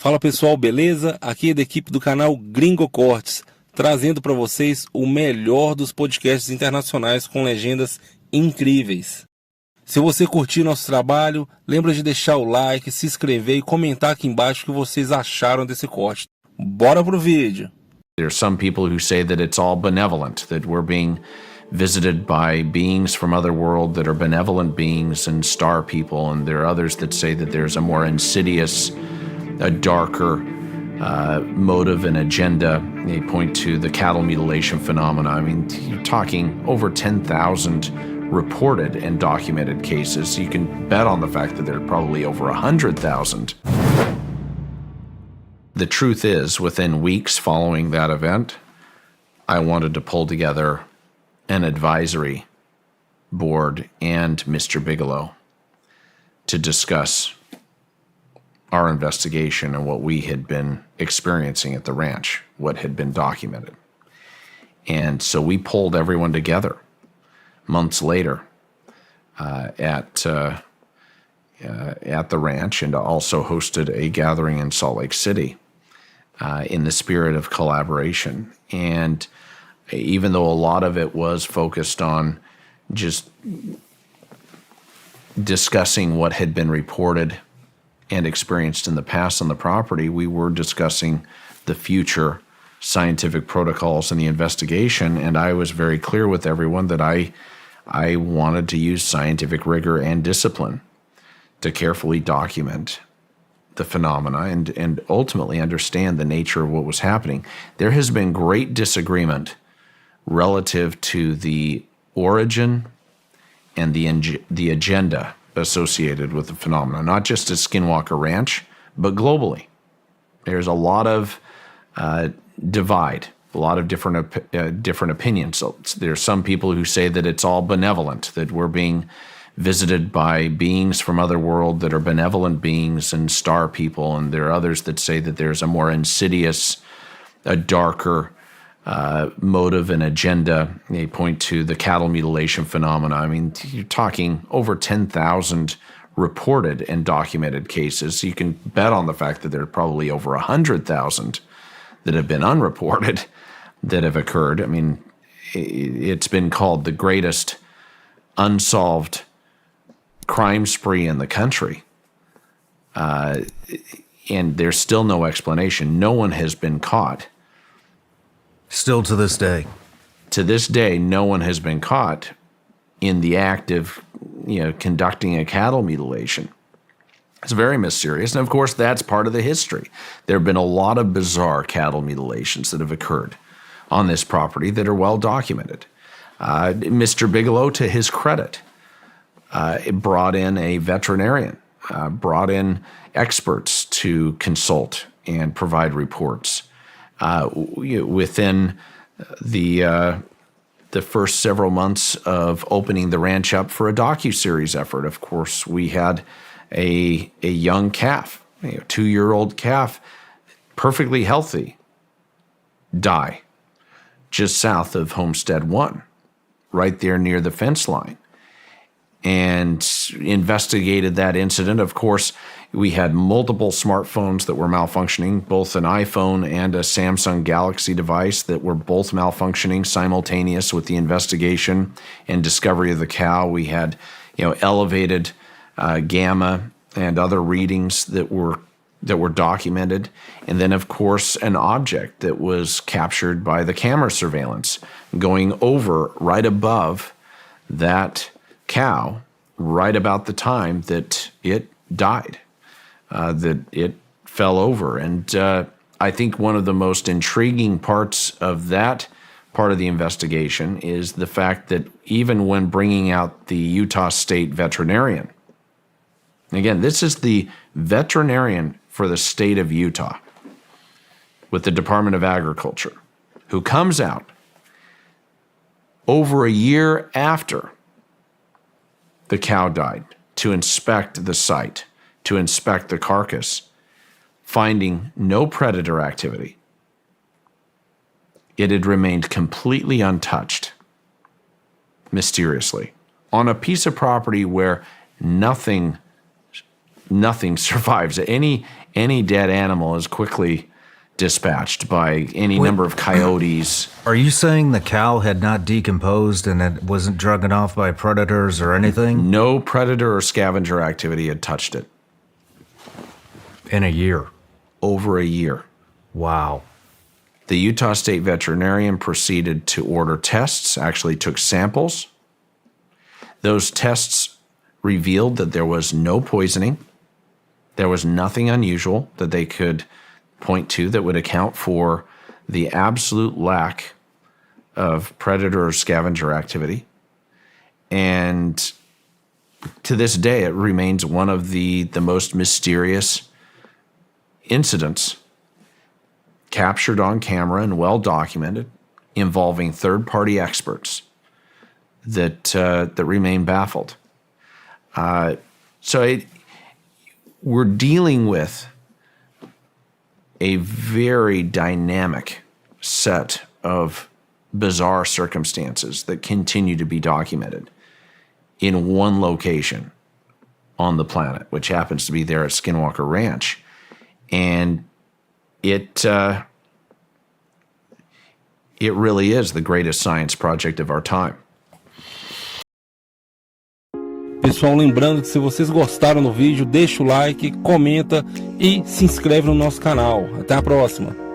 Fala pessoal, beleza? Aqui é da equipe do canal Gringo Cortes, trazendo para vocês o melhor dos podcasts internacionais com legendas incríveis. Se você curtir nosso trabalho, lembra de deixar o like, se inscrever e comentar aqui embaixo o que vocês acharam desse corte. Bora pro vídeo! There's some people who say that it's all benevolent, that we're being visited by beings from other world that are benevolent beings and star people, and there are others that say that there's a more insidious, a darker motive and agenda. They point to the cattle mutilation phenomena. I mean, you're talking over 10,000 reported and documented cases. You can bet on the fact that there are probably over 100,000. The truth is, within weeks following that event, I wanted to pull together an advisory board and Mr. Bigelow to discuss our investigation and what we had been experiencing at the ranch, what had been documented. And so we pulled everyone together months later at the ranch, and also hosted a gathering in Salt Lake City in the spirit of collaboration. And even though a lot of it was focused on just discussing what had been reported and experienced in the past on the property, we were discussing the future scientific protocols and the investigation. And I was very clear with everyone that I wanted to use scientific rigor and discipline to carefully document the phenomena and ultimately understand the nature of what was happening. There has been great disagreement relative to the origin and the agenda associated with the phenomena, not just at Skinwalker Ranch, but globally. There's a lot of divide, a lot of different opinions. So there's some people who say that it's all benevolent, that we're being visited by beings from other world that are benevolent beings and star people, and there are others that say that there's a more insidious, a darker motive and agenda. They point to the cattle mutilation phenomena. I mean, you're talking over 10,000 reported and documented cases. You can bet on the fact that there are probably over 100,000 that have been unreported that have occurred. I mean, it's been called the greatest unsolved crime spree in the country. And there's still no explanation. No one has been caught. Still to this day. To this day, no one has been caught in the act of, conducting a cattle mutilation. It's very mysterious. And of course, that's part of the history. There have been a lot of bizarre cattle mutilations that have occurred on this property that are well documented. Mr. Bigelow, to his credit, brought in a veterinarian, brought in experts to consult and provide reports. Within the first several months of opening the ranch up for a docuseries effort, of course, we had a young calf, a 2-year-old calf, perfectly healthy, die just south of Homestead 1, right there near the fence line, and investigated that incident. Of course, we had multiple smartphones that were malfunctioning, both an iPhone and a Samsung Galaxy device that were both malfunctioning simultaneous with the investigation and discovery of the cow. We had, elevated gamma and other readings that were documented. And then, of course, an object that was captured by the camera surveillance going over right above that cow right about the time that it died, that it fell over. And I think one of the most intriguing parts of that part of the investigation is the fact that even when bringing out the Utah State veterinarian, again, this is the veterinarian for the state of Utah with the Department of Agriculture, who comes out over a year after the cow died to inspect the site, to inspect the carcass, finding no predator activity. It had remained completely untouched, mysteriously, on a piece of property where nothing survives. Any any dead animal is quickly dispatched by any number of coyotes. Are you saying the cow had not decomposed and it wasn't drugged off by predators or anything? No predator or scavenger activity had touched it. In a year? Over a year. Wow. The Utah State veterinarian proceeded to order tests, actually took samples. Those tests revealed that there was no poisoning. There was nothing unusual that they could point to that would account for the absolute lack of predator or scavenger activity. And to this day, it remains one of the most mysterious incidents captured on camera and well documented, involving third-party experts that remain baffled. We're dealing with a very dynamic set of bizarre circumstances that continue to be documented in one location on the planet, which happens to be there at Skinwalker Ranch. And it really is the greatest science project of our time. Pessoal, lembrando que se vocês gostaram do vídeo, deixa o like, comenta e se inscreve no nosso canal. Até a próxima!